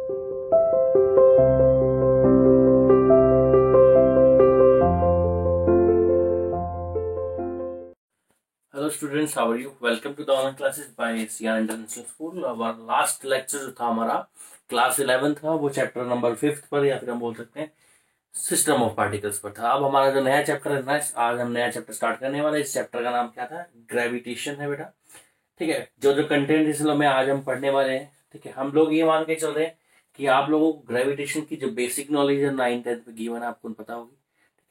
Hello students, how are you? Welcome to the online classes by Sian International School. Our last lecture जो था हमारा class 11 था, वो chapter number 5 पर या फिर हम बोल सकते हैं सिस्टम ऑफ पार्टिकल्स पर था। अब हमारा जो नया चैप्टर है ना, आज हम नया चैप्टर स्टार्ट करने वाले। इस चैप्टर का नाम क्या था? ग्रेविटेशन है बेटा। ठीक है, जो जो कंटेंट इसमें आज हम पढ़ने वाले हैं, ठीक है, हम लोग ये मान के चल रहे हैं कि आप लोगों को ग्रेविटेशन की जो बेसिक नॉलेज है 9th-10th में गिवन है, आपको पता होगी।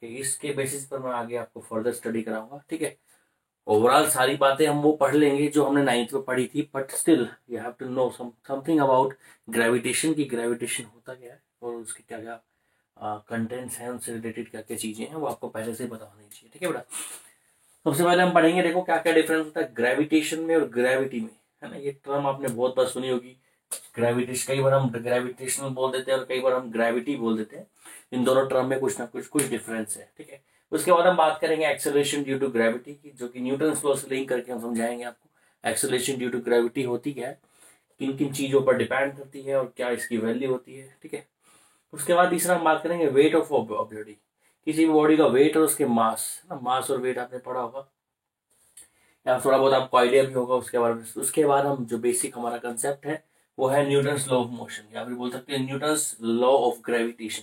ठीक है, इसके बेसिस पर मैं आगे आपको फर्दर स्टडी कराऊंगा। ठीक है, ओवरऑल सारी बातें हम वो पढ़ लेंगे जो हमने 9th में पढ़ी थी, but still you have to know something about gravitation की ग्रेविटेशन होता क्या है और उसके क्या क्या कंटेंट्स हैं, उनसे रिलेटेड क्या क्या चीजें हैं, वो आपको पहले से पता होनी चाहिए। ठीक है बेटा, सबसे पहले हम पढ़ेंगे, देखो क्या क्या डिफरेंस होता है ग्रेविटेशन में और ग्रेविटी में, है ना। ये टर्म आपने बहुत बार सुनी होगी, ग्रेविटेशन। कई बार हम ग्रेविटेशनल बोल देते हैं और कई बार हम ग्रेविटी बोल देते हैं। इन दोनों टर्म में कुछ ना कुछ डिफरेंस है। ठीक है, उसके बाद हम बात करेंगे एक्सेलरेशन ड्यू टू ग्रेविटी की, जो कि न्यूटन लॉ से लिंक करके हम समझाएंगे आपको एक्सेलरेशन ड्यू टू ग्रेविटी होती क्या है, किन किन चीजों पर डिपेंड करती है और क्या इसकी वैल्यू होती है। ठीक है, उसके बाद तीसरा हम बात करेंगे वेट ऑफ बॉडी, किसी भी बॉडी का वेट और उसके मास, ना मास और वेट आपने पढ़ा होगा या थोड़ा बहुत आपको आइडिया भी होगा उसके बारे में। उसके बाद हम जो बेसिक हमारा कंसेप्ट है वो है न्यूटन्स लॉ ऑफ मोशन, या फिर बोल सकते हैं न्यूटन्स लॉ ऑफ ग्रेविटेशन।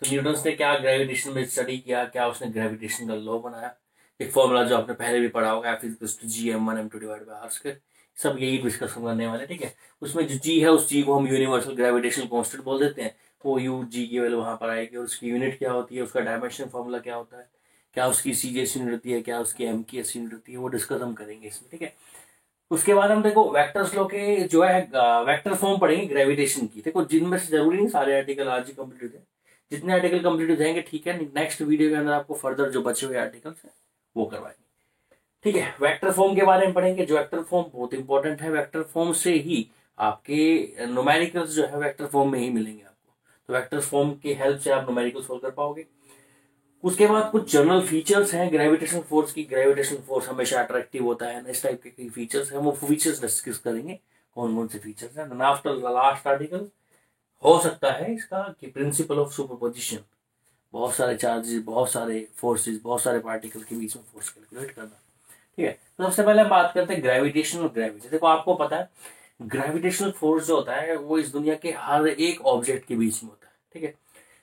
तो न्यूटन्स ने क्या ग्रेविटेशन में स्टडी किया, क्या उसने ग्रेविटेशन का लॉ बनाया, एक फॉर्मूला जो आपने पहले भी पढ़ा होगा, F=g(m1m2) डिवाइड बाय r²। सब यही डिस्कस करने वाले। ठीक है, उसमें जो जी है उस जी को हम यूनिवर्सल ग्रेविटेशनल कांस्टेंट बोल देते हैं। वो यू जी की वैल्यू वहां पर आएगी और उसकी यूनिट क्या होती है, उसका डायमेंशन फॉर्मूला क्या होता है, क्या उसकी सी जैसी यूनिट होती है, क्या उसकी एम की ऐसी यूनिट होती है, वो डिस्कस हम करेंगे इसमें। ठीक है, उसके बाद हम देखो वेक्टर्स लो के जो है वेक्टर फॉर्म पढ़ेंगे ग्रेविटेशन की। देखो जिनमें से जरूरी नहीं सारे आर्टिकल आज ही कंप्लीट हो जाए, जितने आर्टिकल कंप्लीट हो जाएंगे ठीक है, नेक्स्ट वीडियो के अंदर आपको फर्दर जो बचे हुए आर्टिकल्स हैं वो करवाएंगे। ठीक है, वेक्टर फॉर्म के बारे में पढ़ेंगे। जो वेक्टर फॉर्म बहुत इंपॉर्टेंट है, वेक्टर फॉर्म से ही आपके न्यूमेरिकल्स जो है वेक्टर फॉर्म में ही मिलेंगे आपको। तो वेक्टर फॉर्म की हेल्प से आप न्यूमेरिकल सोल्व कर पाओगे। उसके बाद कुछ जनरल फीचर्स हैं ग्रेविटेशनल फोर्स की। ग्रेविटेशनल फोर्स हमेशा अट्रैक्टिव होता है, इस टाइप के कई फीचर्स हैं, वो फीचर्स डिस्कस करेंगे कौन कौन से फीचर्स हैं। आफ्टर द लास्ट आर्टिकल हो सकता है इसका कि प्रिंसिपल ऑफ सुपरपोजिशन, बहुत सारे चार्जेस, बहुत सारे फोर्सेस, बहुत सारे पार्टिकल के बीच में फोर्स कैलकुलेट करना। ठीक है, तो सबसे पहले हम बात करते हैं ग्रेविटेशन और ग्रेविटी। देखो आपको पता है ग्रेविटेशनल फोर्स जो होता है वो इस दुनिया के हर एक ऑब्जेक्ट के बीच में होता है। ठीक है,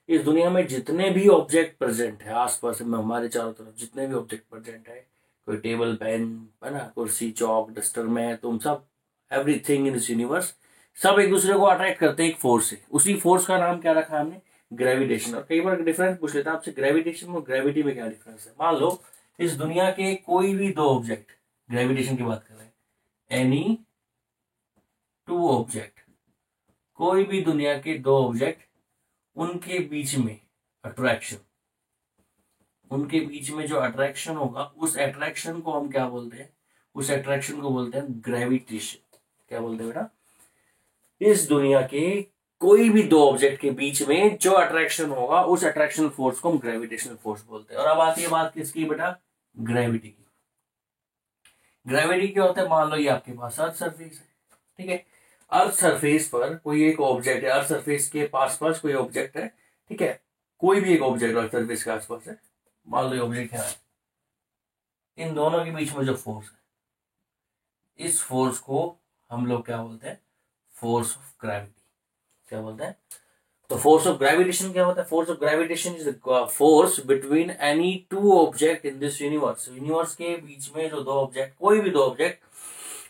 इस दुनिया में जितने भी ऑब्जेक्ट प्रेजेंट है आसपास में, हमारे चारों तरफ जितने भी ऑब्जेक्ट प्रेजेंट है, कोई टेबल पेन है ना, कुर्सी चौक डस्टर में, तुम सब, एवरीथिंग इन दिस यूनिवर्स, सब एक दूसरे को अट्रैक्ट करते हैं एक फोर्स से। उसी फोर्स का नाम क्या रखा है हमने? ग्रेविटेशन। और कई बार डिफरेंस पूछ लेता है आपसे, ग्रेविटेशन और ग्रेविटी में क्या डिफरेंस है। मान लो इस दुनिया के कोई भी दो ऑब्जेक्ट, ग्रेविटेशन की बात कर रहे हैं, एनी टू ऑब्जेक्ट, कोई भी दुनिया के दो ऑब्जेक्ट, उनके बीच में अट्रैक्शन, उनके बीच में जो अट्रैक्शन होगा उस अट्रैक्शन को हम क्या बोलते हैं? उस अट्रैक्शन को बोलते हैं ग्रेविटेशन। क्या बोलते हैं बेटा? इस दुनिया के कोई भी दो ऑब्जेक्ट के बीच में जो अट्रैक्शन होगा उस अट्रैक्शन फोर्स को हम ग्रेविटेशनल फोर्स बोलते हैं। और अब आती है बात किसकी बेटा? ग्रेविटी की। ग्रेविटी क्या होता है? मान लो ये आपके पास अर्थ सरफेस है। ठीक है, अर्थ सरफेस पर कोई एक ऑब्जेक्ट है, अर्थ सरफेस के पास पास कोई ऑब्जेक्ट है। ठीक है, कोई भी एक ऑब्जेक्ट अर्थ सरफेस के आसपास है, मान लो ये ऑब्जेक्ट है, इन दोनों के बीच में जो फोर्स है, इस फोर्स को हम लोग क्या बोलते हैं? Force of gravity. क्या बोलते हैं? तो फोर्स ऑफ ग्रेविटेशन क्या होता है? Force of gravitation is the force between any two object in this universe. Universe के बीच में जो दो ऑब्जेक्ट, कोई भी दो ऑब्जेक्ट,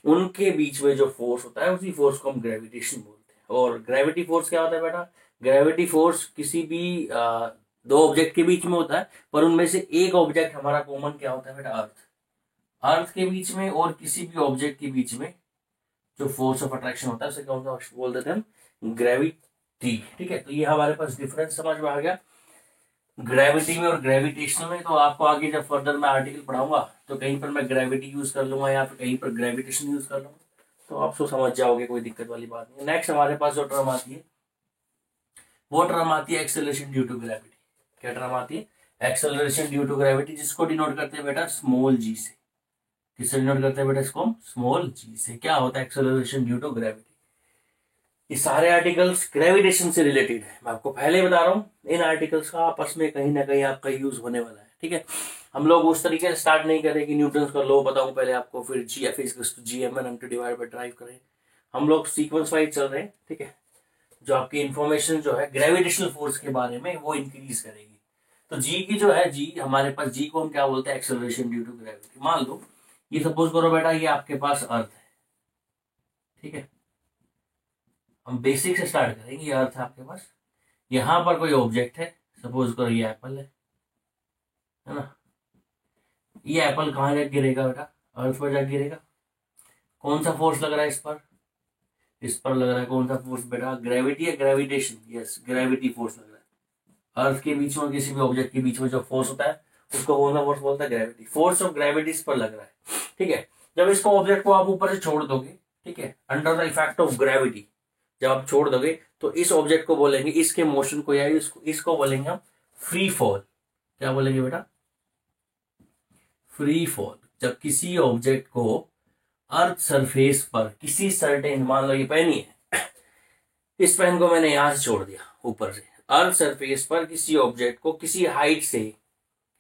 उनके बीच में जो फोर्स होता है उसी फोर्स को हम ग्रेविटेशन बोलते हैं। और ग्रेविटी फोर्स क्या होता है बेटा? ग्रेविटी फोर्स किसी भी दो ऑब्जेक्ट के बीच में होता है, पर उनमें से एक ऑब्जेक्ट हमारा कॉमन क्या होता है बेटा? अर्थ। अर्थ के बीच में और किसी भी ऑब्जेक्ट के बीच में जो फोर्स ऑफ अट्रैक्शन होता है उसे क्या बोल देते हैं हम? ग्रेविटी। ठीक है, तो ये हमारे पास डिफरेंस समझ में आ गया ग्रेविटी में और ग्रेविटेशन में। तो आपको आगे जब फर्दर मैं आर्टिकल पढ़ाऊंगा तो कहीं पर मैं ग्रेविटी यूज कर लूंगा या फिर कहीं पर ग्रेविटेशन यूज कर लूंगा, तो आप समझ जाओगे, कोई दिक्कत वाली बात नहीं। नेक्स्ट हमारे पास जो टर्म आती है वो टर्म आती है एक्सेलरेशन ड्यू टू ग्रेविटी। क्या टर्म आती है? एक्सेलरेशन ड्यू टू ग्रेविटी, जिसको डिनोट करते हैं बेटा स्मॉल जी से। किससे डिनोट करते हैं बेटा इसको? स्मॉल जी से। क्या होता है एक्सेलरेशन ड्यू टू ग्रेविटी? ये सारे आर्टिकल्स ग्रेविटेशन से रिलेटेड है। मैं आपको पहले बता रहा हूँ इन आर्टिकल्स का आपस में कहीं ना कहीं आपका यूज होने वाला है। ठीक है, हम लोग उस तरीके से स्टार्ट नहीं करें कि न्यूटन का लॉ बताऊं पहले आपको, फिर G F is to G M N हम टू डिवाइड बाय ड्राइव करें। हम लोग सीक्वेंस वाइज चल रहे हैं। ठीक है, जो आपकी इंफॉर्मेशन जो है ग्रेविटेशनल फोर्स के बारे में वो इंक्रीज करेगी। तो जी की जो है, जी हमारे पास, जी को हम क्या बोलते हैं, एक्सेलरेशन ड्यू टू ग्रेविटी। मान लो ये सपोज करो बेटा ये आपके पास अर्थ है। ठीक है, हम बेसिक से स्टार्ट करेंगे। ये अर्थ है आपके पास, यहाँ पर कोई ऑब्जेक्ट है, सपोज करो ये एप्पल है ना। ये एप्पल कहाँ जा गिरेगा बेटा, अर्थ पर जा गिरेगा। कौन सा फोर्स लग रहा है इस पर, इस पर लग रहा है कौन सा फोर्स बेटा, ग्रेविटी या ग्रेविटेशन, यस ग्रेविटी फोर्स लग रहा है। अर्थ के बीच में किसी भी ऑब्जेक्ट के बीच में जो फोर्स होता है उसको कौन सा फोर्स बोलता है, ग्रेविटी। फोर्स ऑफ ग्रेविटी इस पर लग रहा है। ठीक है, जब इसको ऑब्जेक्ट को आप ऊपर से छोड़ दोगे, ठीक है, under the effect of gravity जब आप छोड़ दोगे तो इस ऑब्जेक्ट को बोलेंगे, इसके मोशन को या इसको बोलेंगे हम फ्री फॉल। क्या बोलेंगे बेटा, फ्री फॉल। जब किसी ऑब्जेक्ट को अर्थ सरफेस पर किसी सर्टेन, मान लो ये पेन ही है, इस पेन को मैंने यहां से छोड़ दिया ऊपर से, अर्थ सरफेस पर किसी ऑब्जेक्ट को किसी हाइट से,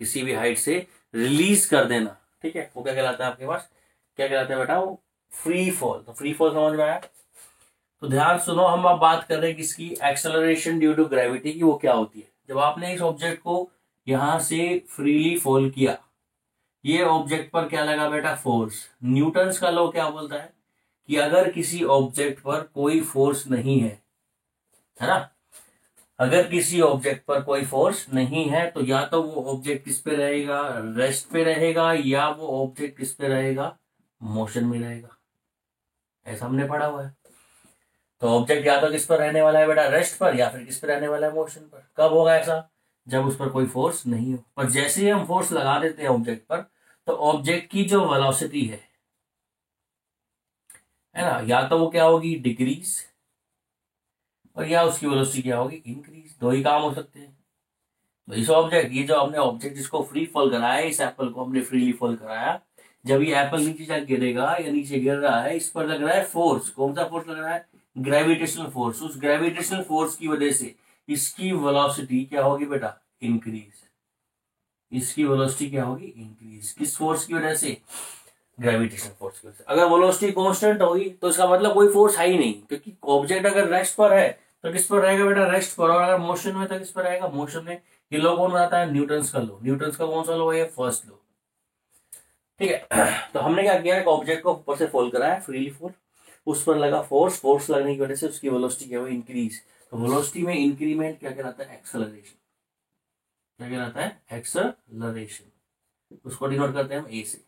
किसी भी हाइट से रिलीज कर देना। ठीक है, वो क्या कहलाता है आपके पास, क्या कहलाता है बेटा, वो फ्री फॉल। तो फ्री फॉल समझ में आया। तो ध्यान सुनो, हम अब बात कर रहे हैं किसकी, एक्सेलरेशन ड्यू टू ग्रेविटी की। वो क्या होती है, जब आपने इस ऑब्जेक्ट को यहां से फ्रीली फॉल किया, ये ऑब्जेक्ट पर क्या लगा बेटा, फोर्स। न्यूटन्स का लॉ क्या बोलता है कि अगर किसी ऑब्जेक्ट पर कोई फोर्स नहीं है ना, अगर किसी ऑब्जेक्ट पर कोई फोर्स नहीं है तो या तो वो ऑब्जेक्ट किस पे रहेगा, रेस्ट पे रहेगा, या वो ऑब्जेक्ट किस पे रहेगा, मोशन में रहेगा। ऐसा हमने पढ़ा हुआ है। तो ऑब्जेक्ट या तो किस पर रहने वाला है बेटा, रेस्ट पर, या फिर किस पर रहने वाला है, मोशन पर। कब होगा ऐसा, जब उस पर कोई फोर्स नहीं हो। पर जैसे ही हम फोर्स लगा देते हैं ऑब्जेक्ट पर, तो ऑब्जेक्ट की जो वेलोसिटी है ना, या तो वो क्या होगी, डिक्रीज, और या उसकी वेलोसिटी क्या होगी, इंक्रीज। दो ही काम हो सकते हैं। तो इस ऑब्जेक्ट, ये जो हमने ऑब्जेक्ट जिसको फ्री फॉल कराया, इस एप्पल को हमने फ्रीली फॉल कराया, जब ये एप्पल नीचे जा गिरेगा या नीचे गिर रहा है, इस पर लग रहा है फोर्स। कौन सा फोर्स लग रहा है, ग्रेविटेशनल फोर्स। उस ग्रेविटेशनल फोर्स की वजह से इसकी वेलोसिटी क्या होगी बेटा, इंक्रीज। इसकी वेलोसिटी क्या होगी, इंक्रीज। किस फोर्स की वजह से, ग्रेविटेशनल फोर्स की वजह से। अगर वेलोसिटी कांस्टेंट होगी तो इसका मतलब कोई फोर्स है ही नहीं, क्योंकि ऑब्जेक्ट अगर रेस्ट पर है तो किस पर रहेगा बेटा, रेस्ट पर। और अगर मोशन में तो किस पर रहेगा, मोशन में। ये लॉ कौन आता है, न्यूटन्स का लॉ। न्यूटन्स का कौन सा लॉ है, फर्स्ट लॉ। ठीक है, तो हमने क्या किया, ऑब्जेक्ट को ऊपर से फॉल कराया, फ्रीली फॉल, उस पर लगा फोर्स, फोर्स लगने की वजह से उसकी वेलोसिटी क्या हुई, इंक्रीज। तो वेलोसिटी में इंक्रीमेंट क्या कहलाता है, एक्सेलरेशन। क्या कहलाता है, एक्सेलरेशन। उसको डिनोट करते हैं हम ए से।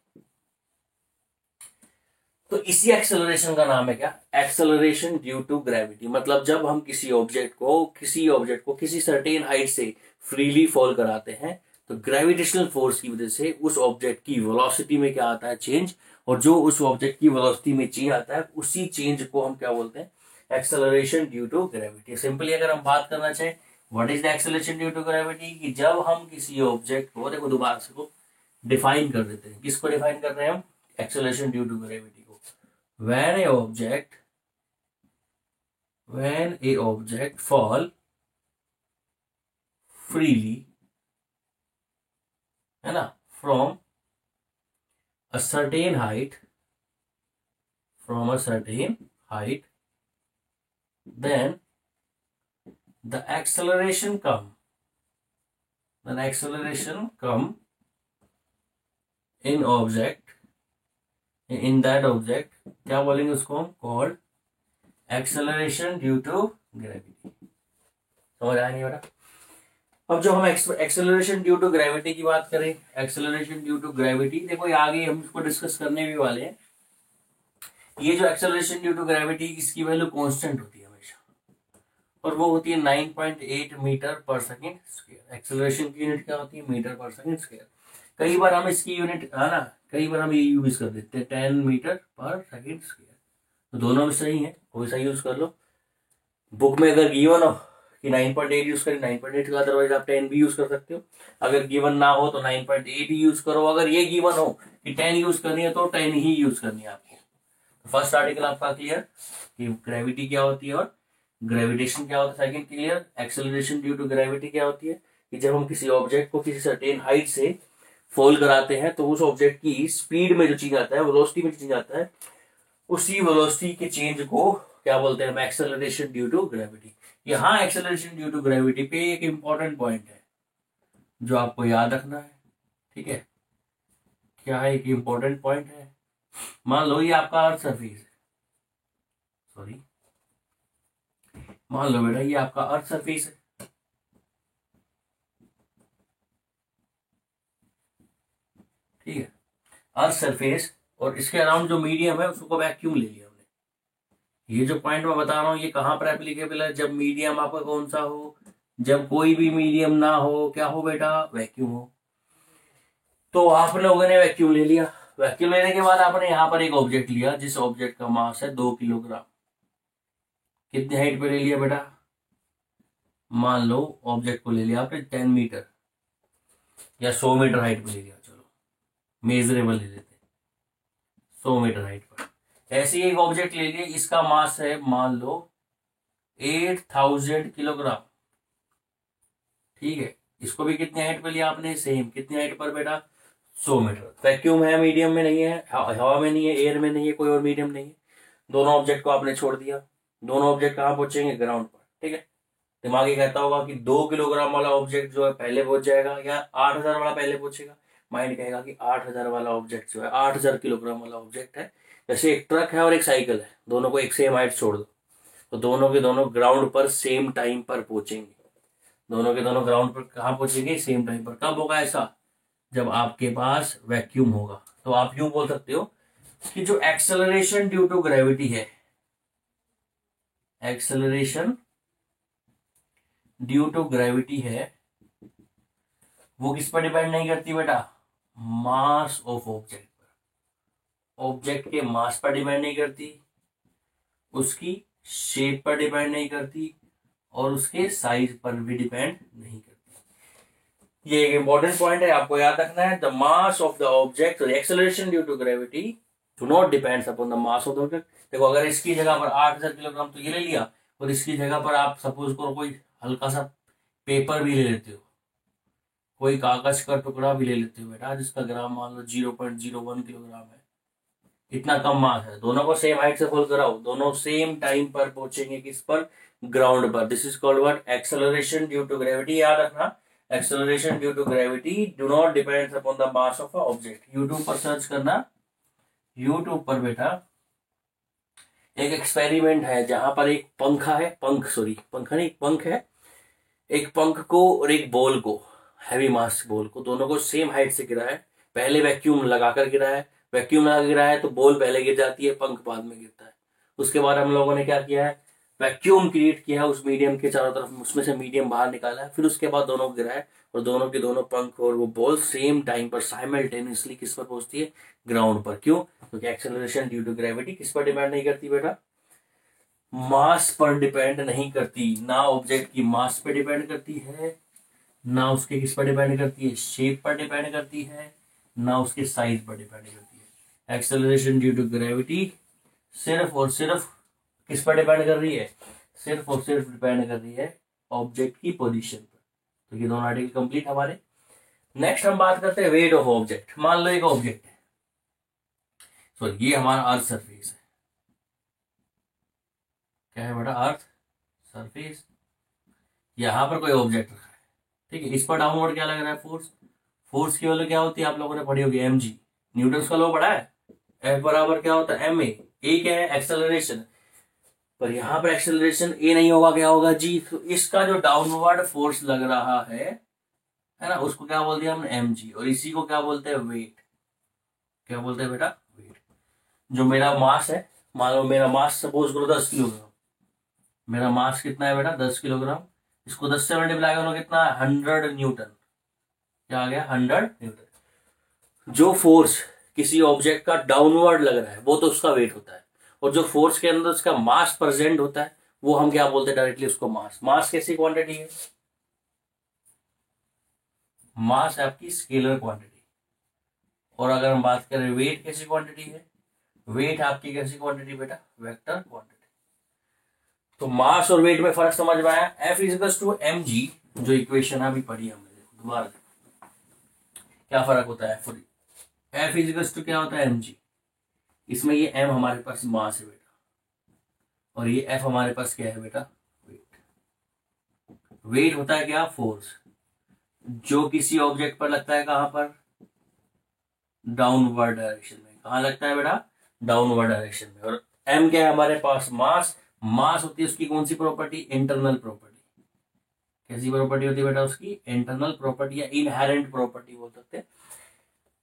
तो इसी एक्सेलरेशन का नाम है क्या, एक्सेलरेशन ड्यू टू ग्रेविटी। मतलब जब हम किसी ऑब्जेक्ट को किसी सर्टेन हाइट से फ्रीली फॉल कराते हैं, तो ग्रेविटेशनल फोर्स की वजह से उस ऑब्जेक्ट की वेलोसिटी में क्या आता है, चेंज। और जो उस ऑब्जेक्ट की वेलोसिटी में चेंज आता है, उसी चेंज को हम क्या बोलते हैं, acceleration due to gravity. Simply अगर हम बात करना चाहें, what is the acceleration due to gravity, कि जब हम किसी ऑब्जेक्ट को, देखो दोबारा से को डिफाइन कर देते हैं, किसको डिफाइन कर रहे हैं हम, एक्सेलरेशन ड्यू टू ग्रेविटी को। when a object fall freely, है ना, from a certain height, then the acceleration come in that object, क्या बोलेंगे उसको हम, called acceleration due to gravity. समझ आया नहीं बेटा। अब जो हम एक्सेलरेशन ड्यू टू ग्रेविटी की बात करें, एक्सेलरेशन ड्यू टू ग्रेविटी, देखो ये आगे हम इसको डिस्कस करने भी वाले हैं। ये जो एक्सेलरेशन ड्यू टू ग्रेविटी, इसकी वैल्यू कांस्टेंट होती है हमेशा, और वो होती है 9.8 मीटर पर सेकेंड स्क्वायर। एक्सेलरेशन की यूनिट क्या होती है, मीटर पर सेकेंड स्क्वायर। कई बार हम इसकी यूनिट, है ना, कई बार हम ये यूज कर देते हैं 10 मीटर पर सेकेंड स्क्वायर। तो दोनों भी सही है, कोई सा यूज कर लो। बुक में अगर गिवन हो कि 9.8 यूज करें, 9.8 का, अदरवाइज आप 10 भी यूज कर सकते हो। अगर गिवन ना हो तो 9.8 ही यूज करो। अगर ये गिवन हो कि 10 यूज करनी है तो 10 ही यूज करनी है आपको। फर्स्ट आर्टिकल आपका क्लियर कि ग्रेविटी क्या होती है और ग्रेविटेशन क्या होता है, second clear. Acceleration due to gravity क्या होती है कि जब हम किसी ऑब्जेक्ट को किसी सर्टेन हाइट से फॉल कराते हैं तो उस ऑब्जेक्ट की स्पीड में जो चेंज आता है, वेलोसिटी में चेंज आता है, उसी वेलोसिटी के चेंज को क्या बोलते हैं हम, एक्सेलरेशन ड्यू टू ग्रेविटी। यहाँ एक्सेलरेशन ड्यू टू ग्रेविटी पे एक इंपॉर्टेंट पॉइंट है जो आपको याद रखना है, ठीक है। क्या है, एक इंपॉर्टेंट पॉइंट है। मान लो ये आपका अर्थ सरफेस है, सॉरी, मान लो बेटा ये आपका अर्थ सरफेस है, ठीक है, अर्थ सरफेस, और इसके अराउंड जो मीडियम है उसको वैक्यूम ले लिया हमने। ये जो पॉइंट मैं बता रहा हूँ ये कहाँ पर एप्लीकेबल है, जब मीडियम आपका कौन सा हो, जब कोई भी मीडियम ना हो, क्या हो बेटा, वैक्यूम हो। तो आप लोगों ने वैक्यूम ले लिया, वैक्यूम लेने के बाद आपने यहाँ पर एक ऑब्जेक्ट लिया जिस ऑब्जेक्ट का मास है 2 किलोग्राम। कितनी हाइट पे ले लिया बेटा, मान लो ऑब्जेक्ट को ले लिया आपने 10 मीटर या 100 मीटर हाइट पे ले लिया, चलो मेजरेबल ले लेते, 100 मीटर हाइट पर ऐसे ही एक ऑब्जेक्ट ले लिया, इसका मास है मान लो 8000 किलोग्राम, ठीक है। इसको भी कितनी हाइट पे लिया आपने, सेम, कितनी हाइट पर बेटा, 100 मीटर। वैक्यूम है, मीडियम में नहीं है, हवा में नहीं है, एयर में नहीं है, कोई और मीडियम नहीं है। दोनों ऑब्जेक्ट को आपने छोड़ दिया, दोनों ऑब्जेक्ट कहाँ पहुंचेंगे, ग्राउंड पर, ठीक है। दिमाग ये कहता होगा कि 2 किलोग्राम वाला ऑब्जेक्ट जो है पहले पहुंच जाएगा या 8000 वाला पहले पहुंचेगा। माइंड कहेगा कि 8000 वाला ऑब्जेक्ट जो है, 8000 किलोग्राम वाला ऑब्जेक्ट है, जैसे एक ट्रक है और एक साइकिल है, दोनों को एक सेम हाइट छोड़ दो तो दोनों के दोनों ग्राउंड पर सेम टाइम पर पहुंचेंगे। दोनों के दोनों ग्राउंड पर कहाँ पहुंचेंगे, सेम टाइम पर। कब होगा ऐसा, जब आपके पास वैक्यूम होगा। तो आप यूं बोल सकते हो कि जो एक्सेलरेशन ड्यू टू ग्रेविटी है, एक्सेलरेशन ड्यू टू ग्रेविटी है, वो किस पर डिपेंड नहीं करती बेटा, मास ऑफ ऑब्जेक्ट पर। ऑब्जेक्ट के मास पर डिपेंड नहीं करती, उसकी शेप पर डिपेंड नहीं करती, और उसके साइज पर भी डिपेंड नहीं करती। ये एक इंपॉर्टेंट पॉइंट है, आपको याद रखना है। The mass of the object, acceleration due to gravity do not depends upon the mass of the object. देखो अगर इसकी जगह पर 8000 किलोग्राम तो ये ले लिया, और इसकी जगह पर आप सपोज करो कोई हल्का सा पेपर भी ले लेते हो, कोई कागज का टुकड़ा भी ले लेते हो बेटा, जिसका ग्राम मान लो 0.01 किलोग्राम है, इतना कम मास है, दोनों को सेम हाइट से फोल्ड कराओ, दोनों सेम टाइम पर पहुंचेंगे, किस पर, ग्राउंड पर। This is called what, acceleration due to gravity. याद रखना, acceleration due to gravity do not depends upon the mass of a object. YouTube पर सर्च करना, यूट्यूब पर बेटा एक एक्सपेरिमेंट है जहां पर एक पंखा है, पंखा नहीं, पंख है, एक पंख को और एक बॉल को, हैवी मास बॉल को, दोनों को सेम हाइट से गिरा है। पहले वैक्यूम लगाकर गिरा है, वैक्यूम लगा गिरा है तो बॉल पहले गिर जाती है, पंख बाद में गिरता है। उसके बाद हम लोगों ने क्या किया है, वैक्यूम क्रिएट किया है उस मीडियम के चारों तरफ, उसमें से मीडियम बाहर निकाला है, फिर उसके बाद दोनों को गिरा है, और दोनों के दोनों पंख और वो बॉल सेम टाइम पर साइमल्टेनियसली किस पर पहुंचती है, ग्राउंड पर। क्यों, क्योंकि एक्सेलरेशन ड्यू टू ग्रेविटी किस पर डिपेंड नहीं करती बेटा, मास पर डिपेंड नहीं करती। ना ऑब्जेक्ट की मास पर डिपेंड करती है, ना उसके किस पर डिपेंड करती है, शेप पर डिपेंड करती है, ना उसके साइज पर डिपेंड करती है। एक्सेलरेशन ड्यू टू ग्रेविटी सिर्फ और सिर्फ किस पर डिपेंड कर रही है, सिर्फ और सिर्फ डिपेंड कर रही है ऑब्जेक्ट की पोजीशन पर। तो ये दोनों आर्टिकल कंप्लीट हमारे। नेक्स्ट हम बात करते हैं वेट ऑफ ऑब्जेक्ट। मान लो एक ऑब्जेक्ट है, सॉरी ये हमारा अर्थ सरफेस है, क्या है बेटा, अर्थ सरफेस। यहां पर कोई ऑब्जेक्ट रखा है, ठीक है, इस पर डाउनवर्ड क्या लग रहा है, फोर्स। फोर्स की वैल्यू क्या होती है, आप लोगों ने पढ़ी होगी, mg, न्यूटन का लॉ पढ़ा है। F बराबर क्या होता है, ma। ए क्या है, एक्सेलरेशन, पर यहां पर एक्सेलरेशन ए नहीं होगा, क्या होगा, जी। तो इसका जो डाउनवर्ड फोर्स लग रहा है ना, उसको क्या बोल दिया हमने, mg, और इसी को क्या बोलते हैं, वेट। क्या बोलते हैं बेटा, वेट। जो मेरा मास है, मान लो मेरा मास सपोज करो 10 किलोग्राम, मेरा मास कितना है बेटा, 10 किलोग्राम। इसको 10 से मल्टीप्लाई करो, कितना है, 100 न्यूटन। क्या आ गया, 100 न्यूटन। जो फोर्स किसी ऑब्जेक्ट का डाउनवर्ड लग रहा है वो तो उसका वेट होता है, और जो फोर्स के अंदर उसका मास प्रेजेंट होता है वो हम क्या बोलते हैं, डायरेक्टली उसको मास। मास कैसी क्वांटिटी है, मास है आपकी स्केलर क्वांटिटी। और अगर हम बात करें वेट कैसी क्वांटिटी है, वेट आपकी कैसी क्वांटिटी बेटा, वेक्टर क्वांटिटी। तो मास और वेट में फर्क समझ में आया। F is to M G, जो इक्वेशन अभी पढ़ी हमने, देखो दोबारा क्या फर्क होता है। F इज टू क्या होता है एम जी, इसमें ये m हमारे पास मास है बेटा, और ये F हमारे पास क्या है बेटा, वेट। वेट होता है क्या, फोर्स, जो किसी ऑब्जेक्ट पर लगता है कहां पर, डाउनवर्ड डायरेक्शन में। कहां लगता है बेटा, डाउनवर्ड डायरेक्शन में। और m क्या है हमारे पास, मास। मास होती है उसकी कौन सी प्रॉपर्टी, इंटरनल प्रॉपर्टी। कैसी प्रॉपर्टी होती है बेटा उसकी, इंटरनल प्रॉपर्टी या इनहेरेंट प्रॉपर्टी बोल सकते हैं।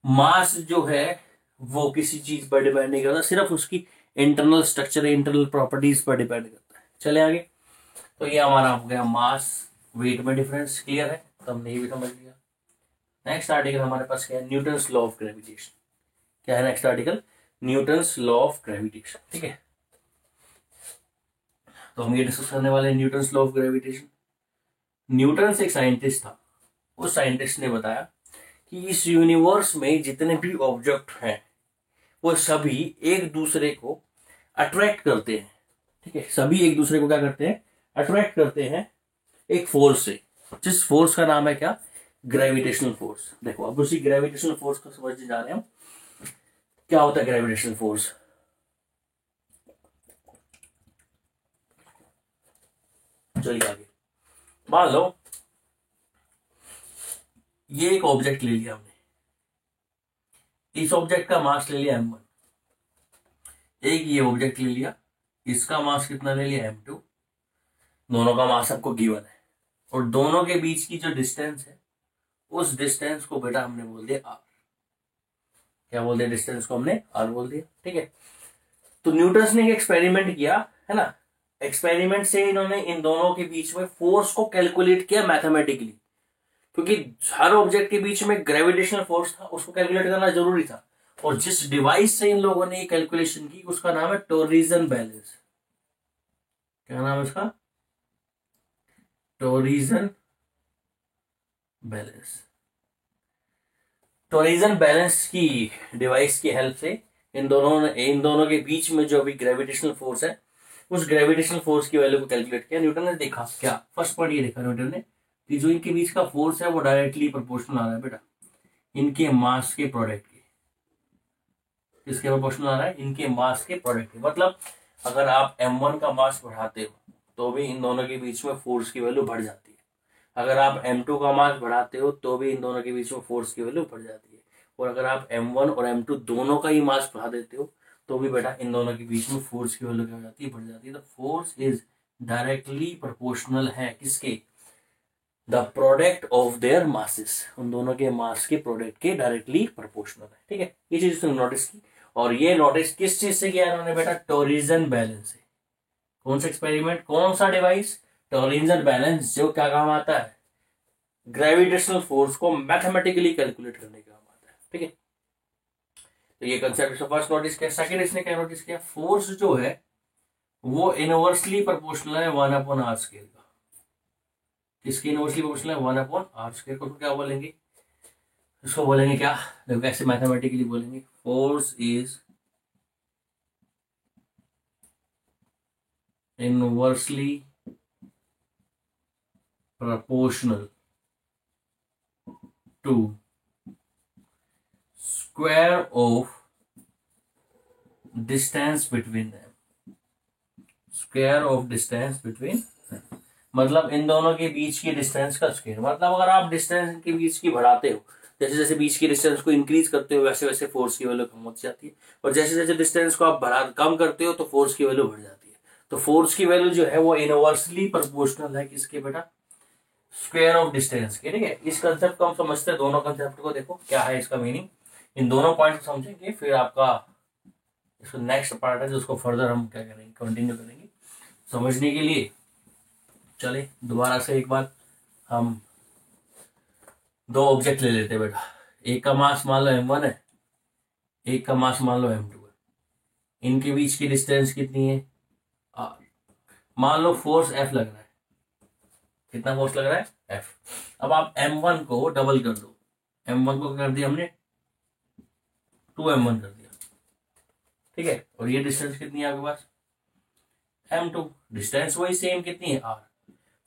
मास जो है वो किसी चीज पर डिपेंड नहीं करता, सिर्फ उसकी इंटरनल स्ट्रक्चर, इंटरनल प्रॉपर्टीज पर डिपेंड करता है। चले आगे। तो ये हमारा हो गया मास वेट में डिफरेंस, क्लियर है, तो हमने ये भी समझ लिया। नेक्स्ट आर्टिकल हमारे पास क्या है, न्यूटन्स लॉ ऑफ ग्रेविटेशन। क्या है next article, Newton's law of gravitation, ठीक है। तो हम ये डिस्कस करने वाले हैं Newton's law of gravitation. Newton एक साइंटिस्ट था, उस साइंटिस्ट ने बताया कि इस यूनिवर्स में जितने भी ऑब्जेक्ट हैं वो सभी एक दूसरे को अट्रैक्ट करते हैं, ठीक है। सभी एक दूसरे को क्या करते हैं, अट्रैक्ट करते हैं एक फोर्स से, जिस फोर्स का नाम है क्या, ग्रेविटेशनल फोर्स। देखो अब उसी ग्रेविटेशनल फोर्स को समझने जा रहे हैं हम। क्या होता है ग्रेविटेशनल फोर्स, चलिए आगे। मान लो ये एक ऑब्जेक्ट ले लिया हमने, इस ऑब्जेक्ट का मास ले लिया m1, एक ये ऑब्जेक्ट ले लिया, इसका मास कितना ले लिया m2, दोनों का मास आपको गिवन है, और दोनों के बीच की जो डिस्टेंस है उस डिस्टेंस को बेटा हमने बोल दिया r। क्या बोल दिया, डिस्टेंस को हमने r बोल दिया, ठीक है। तो न्यूटन ने एक एक्सपेरिमेंट किया है ना, एक्सपेरिमेंट से इन्होंने इन दोनों के बीच में फोर्स को कैलकुलेट किया मैथमेटिकली, क्योंकि हर ऑब्जेक्ट के बीच में ग्रेविटेशनल फोर्स था, उसको कैलकुलेट करना जरूरी था। और जिस डिवाइस से इन लोगों ने ये कैलकुलेशन की उसका नाम है टोरिजन बैलेंस। क्या नाम है उसका, टोरिजन बैलेंस। टोरिजन बैलेंस की डिवाइस की हेल्प से इन दोनों के बीच में जो भी ग्रेविटेशनल फोर्स है, उस ग्रेविटेशनल फोर्स की वैल्यू को कैलकुलेट किया। न्यूटन ने देखा क्या, फर्स्ट पॉइंट ये देखा न्यूटन ने कि जो इनके बीच का फोर्स है वो डायरेक्टली प्रोपोर्शनल आ रहा है बेटा इनके मास के प्रोडक्ट के। किसके प्रोपोर्शनल आ रहा है, इनके मास के प्रोडक्ट के। मतलब अगर आप m1 का मास बढ़ाते हो तो भी इन दोनों के बीच में फोर्स की वैल्यू बढ़ जाती है, अगर आप m2 का मास बढ़ाते हो तो भी इन दोनों के बीच में फोर्स की वैल्यू बढ़ जाती है, और अगर आप m1 और m2 दोनों का ही मास बढ़ा देते हो तो भी बेटा इन दोनों के बीच में फोर्स की वैल्यू क्या हो जाती है, बढ़ जाती है। तो फोर्स इज डायरेक्टली प्रोपोर्शनल है किसके, the product of their masses, उन दोनों के मास के प्रोडक्ट के डायरेक्टली प्रोपोर्शनल है, ठीक है। ये चीज उसने नोटिस की, और ये नोटिस किस चीज से किया इन्होंने बेटा, टोरिजन बैलेंस से। कौन सा एक्सपेरिमेंट, कौन सा डिवाइस, टोरिजन बैलेंस, जो क्या काम आता है, ग्रेविटेशनल फोर्स को मैथमेटिकली कैलकुलेट करने का काम आता है, ठीक है। तो ये कंसेप्ट फर्स्ट नोटिस किया। सेकंड इसने क्या नोटिस किया, फोर्स जो है वो इनवर्सली प्रोपोर्शनल है 1/r स्क्वायर का। किसकी इनवर्सली प्रोपोर्शनल है, 1/r स्क्वायर को। तो क्या बोलेंगे, इसको बोलेंगे क्या, देखो कैसे मैथमेटिकली बोलेंगे, force is inversely proportional to square of distance between them, square of distance between, मतलब इन दोनों के बीच की डिस्टेंस का स्क्वायर। मतलब अगर आप डिस्टेंस के बीच की बढ़ाते हो, जैसे जैसे बीच की डिस्टेंस को इंक्रीज करते हो वैसे वैसे फोर्स की वैल्यू कम होती जाती है, और जैसे जैसे डिस्टेंस को आप कम करते हो तो फोर्स की वैल्यू बढ़ जाती है। तो फोर्स की वैल्यू जो है वो इनवर्सली प्रोपोर्शनल है किसके बेटा, स्क्वायर ऑफ डिस्टेंस के, ठीक है। इस कंसेप्ट को हम समझते हैं, दोनों कंसेप्ट को देखो क्या है इसका मीनिंग, इन दोनों पॉइंट को समझेंगे, फिर आपका इसका नेक्स्ट पार्ट है जिसको फर्दर हम क्या करेंगे, कंटिन्यू करेंगे समझने के लिए। चले दोबारा से एक बार हम दो ऑब्जेक्ट ले लेते हैं बेटा, एक का मास मान लो m1 है, एक का मास मान लो m2 है, इनके बीच की डिस्टेंस कितनी है r। मान लो फोर्स F लग रहा है, कितना फोर्स लग रहा है F। अब आप m1 को डबल कर दो, m1 को कर दिया हमने 2m1 कर दिया, ठीक है। और ये डिस्टेंस कितनी है आपके पास m2, डिस्टेंस वही सेम कितनी है r।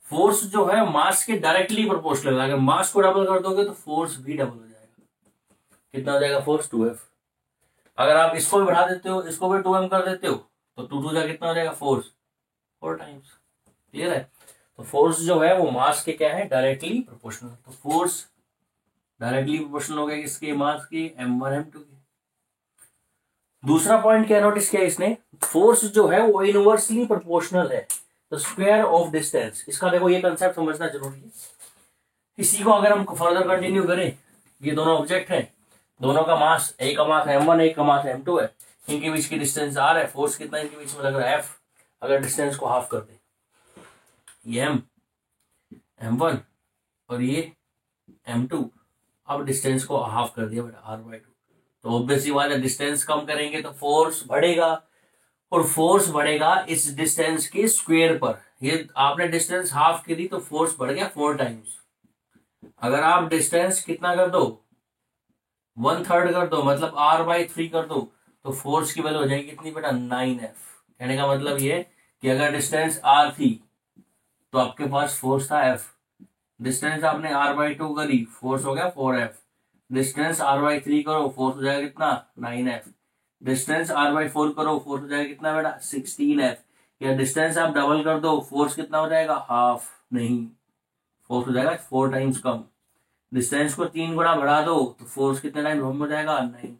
फोर्स जो है मास के डायरेक्टली प्रोपोर्शनल है, अगर मास को डबल कर दोगे तो फोर्स भी डबल हो जाएगा। कितना हो जाएगा फोर्स 2f। अगर आप इसको भी बढ़ा देते हो, इसको भी 2m कर देते हो तो 2 2 जा कितना हो जाएगा फोर्स 4 टाइम्स। क्लियर है। तो फोर्स जो है वो मास के क्या है डायरेक्टली प्रोपोर्शनल। तो फोर्स डायरेक्टली प्रोपोर्शनल हो गया किसके मास की m1 m2 की। दूसरा पॉइंट क्या नोटिस किया इसने, फोर्स जो है वो इनवर्सली प्रोपोर्शनल है तो स्क्वायर ऑफ डिस्टेंस। इसका देखो ये कंसेप्ट समझना जरूरी है। इसी को अगर हम फर्दर कंटिन्यू करें, ये दोनों ऑब्जेक्ट हैं, दोनों का मास, एक का मास m1 एक का मास m2 है, इनके बीच की डिस्टेंस r है, फोर्स कितना इनके बीच में लग रहा है f। अगर डिस्टेंस को हाफ कर दे, ये m1 और ये m2, अब डिस्टेंस को हाफ कर दिया बेटा r/2, तो ऑब्वियसली बात है डिस्टेंस कम करेंगे तो फोर्स बढ़ेगा, और फोर्स बढ़ेगा इस डिस्टेंस के स्क्वायर पर। ये आपने डिस्टेंस हाफ की दी तो फोर्स बढ़ गया 4 टाइम्स। अगर आप डिस्टेंस कितना कर दो 1/3 कर दो, मतलब r/3 कर दो, तो फोर्स की वैल्यू हो जाएगी कितनी बेटा 9f। कहने का मतलब ये कि अगर डिस्टेंस r थी तो आपके पास फोर्स था f, डिस्टेंस आपने r/2 करी, फोर्स हो गया 4f, डिस्टेंस r/3 करो, फोर्स हो जाएगा कितना 9f, डिस्टेंस r/4 करो, फोर्स हो जाएगा कितना बेटा 16f, या डिस्टेंस आप डबल कर दो, फोर्स कितना हो जाएगा हाफ, नहीं फोर्स हो जाएगा 4 टाइम्स कम। डिस्टेंस को 3 गुना बढ़ा दो तो फोर्स कितने टाइम कम हो जाएगा 9 टाइम्स।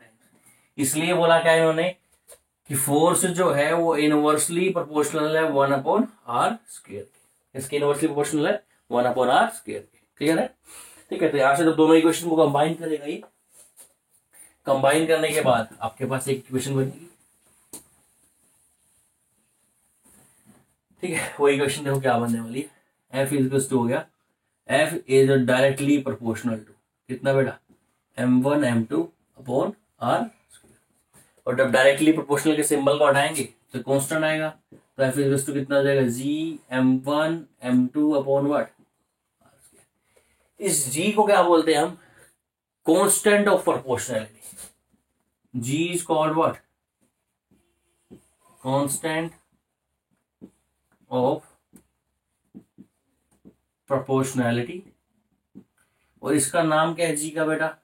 इसलिए बोला क्या इन्होंने कि फोर्स जो है वो इनवर्सली प्रोपोर्शनल है 1/r²। इसके इनवर्सली प्रोपोर्शनल है 1/r²। क्लियर है। ठीक है, तो यहां से जब दोनों इक्वेशन को कंबाइन करेगा, ये कंबाइन करने के बाद आपके पास एक इक्वेशन बनेगी। ठीक है, वो इक्वेशन देखो क्या बनने वाली है, f इज टू हो गया, f is directly proportional to कितना बेटा m1 m2 अपॉन r²। और जब डायरेक्टली प्रोपोर्शनल के सिंबल को हटाएंगे तो कांस्टेंट आएगा, तो f इज टू कितना हो जाएगा g m1 m2 upon what. इस g को क्या बोलते हैं हम, constant of proportionality. g is called what, constant of proportionality. और इसका नाम क्या है जी का बेटा,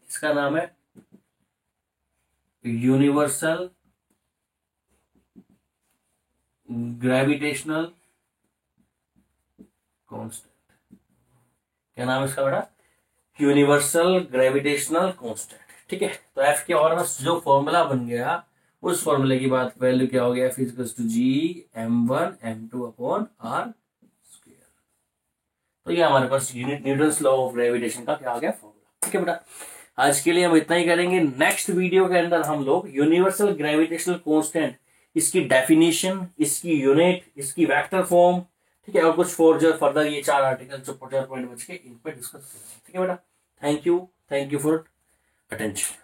इसका नाम है यूनिवर्सल ग्रेविटेशनल कांस्टेंट। क्या नाम है इसका बेटा, यूनिवर्सल ग्रेविटेशनल कांस्टेंट। ठीक है, तो एफ के और जो फॉर्मूला बन गया उस फॉर्मूले की बात वैल्यू क्या हो गया, F is to G m1 m2 upon r²। तो ये हमारे पास न्यूटन्स लॉ ऑफ ग्रेविटेशन का क्या आ गया फॉर्मूला। ठीक है बेटा, आज के लिए हम इतना ही करेंगे। नेक्स्ट वीडियो के अंदर हम लोग यूनिवर्सल ग्रेविटेशनल कांस्टेंट, इसकी डेफिनेशन, इसकी यूनिट, इसकी वेक्टर फॉर्म, ठीक है, और कुछ फर्दर ये 4 आर्टिकल जो 4 पॉइंट बच के इन पर डिस्कस करेंगे। ठीक है बेटा, थैंक यू फॉर अटेंशन।